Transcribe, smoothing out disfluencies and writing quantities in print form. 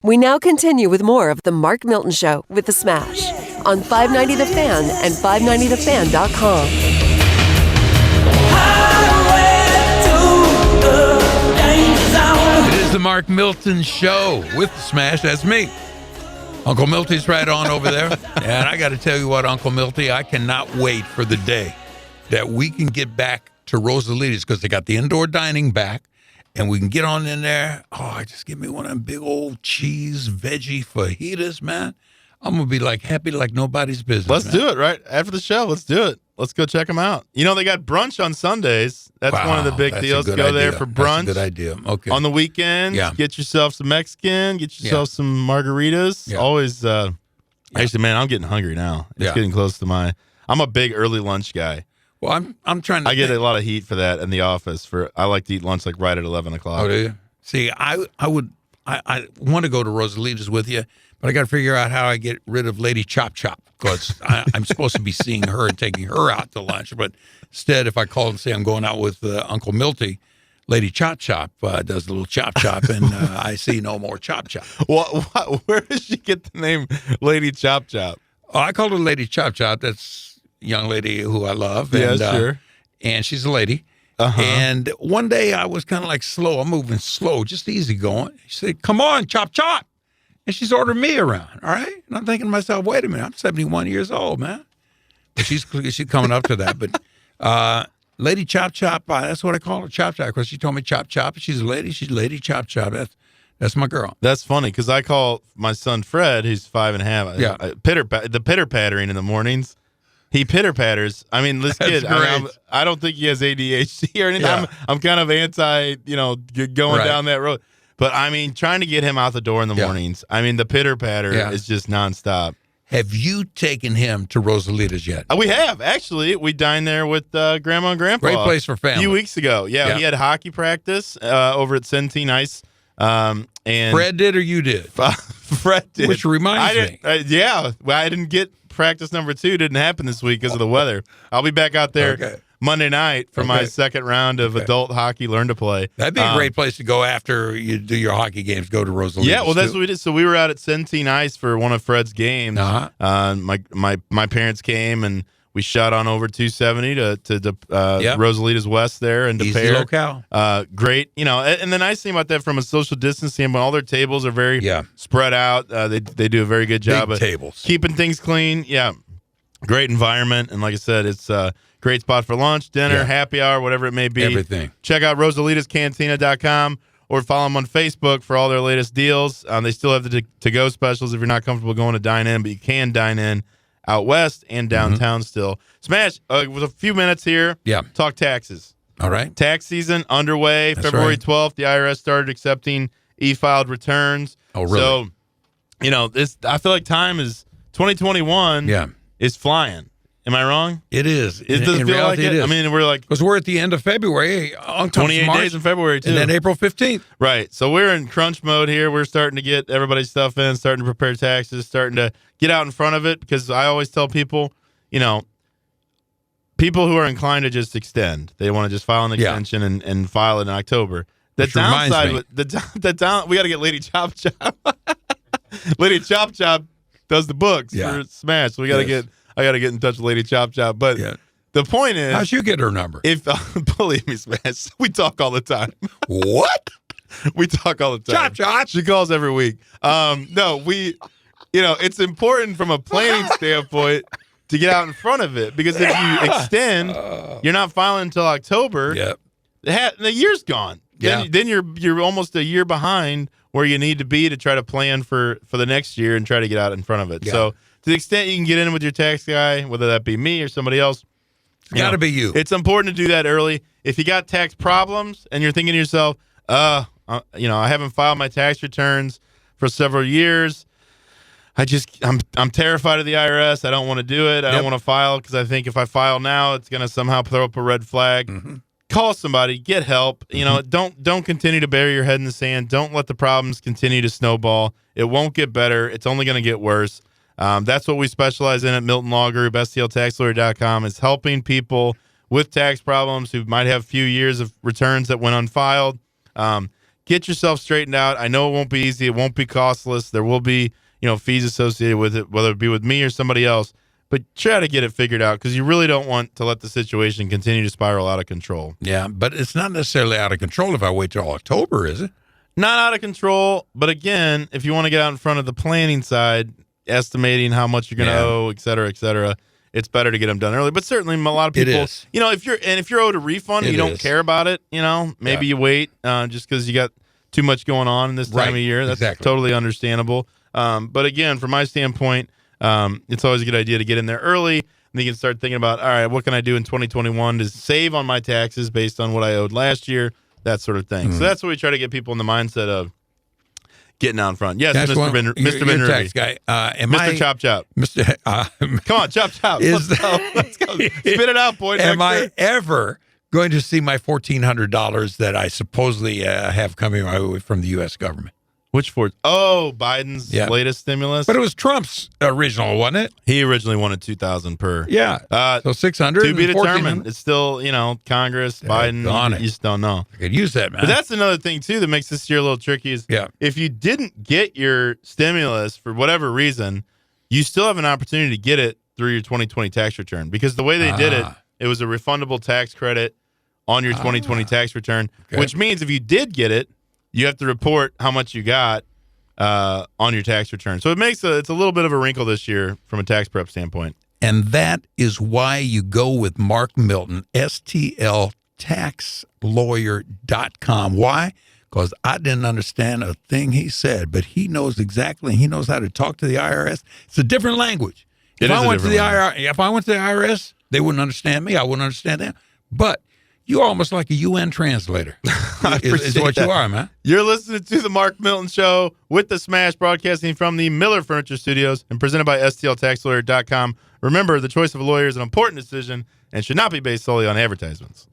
We now continue with more of the Mark Milton Show with The Smash on 590 The Fan and 590thefan.com. It is the Mark Milton Show with The Smash. That's me. Uncle Milty's right on over there. And I got to tell you what, Uncle Milty, I cannot wait for the day that we can get back to Rosalita's because they got the indoor dining back. And we can get on in there. Oh, just give me one of them big old cheese, veggie fajitas, man. I'm going to be like happy like nobody's business. Let's do it right after the show. Let's do it. Let's go check them out. You know, they got brunch on Sundays. That's one of the big deals. Go there for brunch. That's a good idea. Okay. On the weekends, get yourself some Mexican, get yourself some margaritas. Yeah. Always, actually, man, I'm getting hungry now. It's getting close to I'm a big early lunch guy. Well, I'm trying to. I get a lot of heat for that in the office. I like to eat lunch like right at 11 o'clock. Oh, do you? See, I want to go to Rosalita's with you, but I got to figure out how I get rid of Lady Chop Chop because I'm supposed to be seeing her and taking her out to lunch. But instead, if I call and say I'm going out with Uncle Milty, Lady Chop Chop does a little chop chop, and I see no more chop chop. Where did she get the name Lady Chop Chop? Oh, I called her Lady Chop Chop. That's young lady who I love. And, sure. And she's a lady. Uh-huh. And one day I was kind of like slow. I'm moving slow, just easy going. She said, "Come on, chop, chop." And she's ordering me around, all right? And I'm thinking to myself, wait a minute, I'm 71 years old, man. But she's coming up to that. But Lady Chop Chop, that's what I call her, Chop Chop, because she told me Chop Chop. She's a lady. She's Lady Chop Chop. That's my girl. That's funny, because I call my son Fred, who's 5.5, the pitter-pattering in the mornings. He pitter-patters. I mean, this kid, I don't think he has ADHD or anything. Yeah. I'm kind of anti, going down that road. But, I mean, trying to get him out the door in the mornings, I mean, the pitter-patter is just nonstop. Have you taken him to Rosalita's yet? We have, actually. We dined there with Grandma and Grandpa. Great place for family. A few weeks ago. Yeah. He had hockey practice over at Centene Ice. And Fred did or you did? Fred did. Which reminds me. I didn't get practice number 2. Didn't happen this week because of the weather. I'll be back out there Monday night for my second round of adult hockey learn to play. That'd be a great place to go after you do your hockey games. Go to Rosalita's. Yeah, well, that's what we did. So we were out at Centene Ice for one of Fred's games. Uh-huh. My parents came and we shot on over 270 to Rosalita's West there and Easy locale. Great, and the nice thing about that from a social distancing standpoint, all their tables are very spread out. They do a very good job of tables. Keeping things clean. Yeah, great environment, and like I said, it's a great spot for lunch, dinner, happy hour, whatever it may be. Everything. Check out RosalitasCantina.com or follow them on Facebook for all their latest deals. They still have the to-go specials if you're not comfortable going to dine in, but you can dine in out west and downtown still. Smash, with a few minutes here, talk taxes. All right. Tax season underway. That's February 12th, the IRS started accepting e-filed returns. Oh, really? So, I feel like time is 2021 is flying. Am I wrong? It is. It doesn't feel like it. I mean, we're like... Because we're at the end of February. 28 days in February, too. And then April 15th. Right. So we're in crunch mode here. We're starting to get everybody's stuff in, starting to prepare taxes, starting to get out in front of it, because I always tell people, people who are inclined to just extend, they want to just file an extension and file it in October. The downside, we got to get Lady Chop Chop. Lady Chop Chop does the books for Smash. So we got to get... I got to get in touch with Lady Chop Chop. But the point is... How'd you get her number? Believe me, Smash, we talk all the time. What? We talk all the time. Chop Chop. She calls every week. No, it's important from a planning standpoint to get out in front of it. Because if you extend, you're not filing until October. Yep. The year's gone. Then you're almost a year behind where you need to be to try to plan for the next year and try to get out in front of it. So... to the extent you can get in with your tax guy, whether that be me or somebody else, it's got to be you. It's important to do that early. If you got tax problems and you're thinking to yourself, I haven't filed my tax returns for several years. I'm terrified of the IRS. I don't want to do it. I don't want to file because I think if I file now, it's going to somehow throw up a red flag. Mm-hmm. Call somebody, get help. Mm-hmm. Don't continue to bury your head in the sand. Don't let the problems continue to snowball. It won't get better. It's only going to get worse. That's what we specialize in at Milton Law Group. STLTaxLawyer.com is helping people with tax problems who might have a few years of returns that went unfiled. get yourself straightened out. I know it won't be easy. It won't be costless. There will be, fees associated with it, whether it be with me or somebody else. But try to get it figured out because you really don't want to let the situation continue to spiral out of control. Yeah, but it's not necessarily out of control if I wait till October, is it? Not out of control, but again, if you want to get out in front of the planning side, estimating how much you're going to owe, et cetera, it's better to get them done early. But certainly, a lot of people, if you're owed a refund, and you don't care about it. Maybe you wait just because you got too much going on in this time of year. That's totally understandable. But again, from my standpoint, it's always a good idea to get in there early, and you can start thinking about, all right, what can I do in 2021 to save on my taxes based on what I owed last year, that sort of thing. So that's what we try to get people in the mindset of getting out in front. Yes, Mr. Mr. Tax guy. Mr. Chop Chop. Mr. Come on, Chop Chop. Let's go. Spit it out, boy. Am I ever going to see my $1,400 that I supposedly have coming my way from the U.S. government? Which for? Oh, Biden's latest stimulus. But it was Trump's original, wasn't it? He originally wanted $2,000 per. Yeah. So 600 to be determined. It's still, Congress, Biden. You just don't know. I could use that, man. But that's another thing too that makes this year a little tricky. Is if you didn't get your stimulus for whatever reason, you still have an opportunity to get it through your 2020 tax return because the way they did it, it was a refundable tax credit on your 2020 tax return, which means if you did get it, you have to report how much you got on your tax return. So it's a little bit of a wrinkle this year from a tax prep standpoint. And that is why you go with Mark Milton, STLTaxLawyer.com. Why? Because I didn't understand a thing he said, but he knows exactly. He knows how to talk to the IRS. It's a different language. If I went to the IRS, they wouldn't understand me. I wouldn't understand them. But you're almost like a UN translator. Is what you are, man. You're listening to the Mark Milton Show with the Smash, broadcasting from the Miller Furniture Studios and presented by STLTaxLawyer.com. Remember, the choice of a lawyer is an important decision and should not be based solely on advertisements.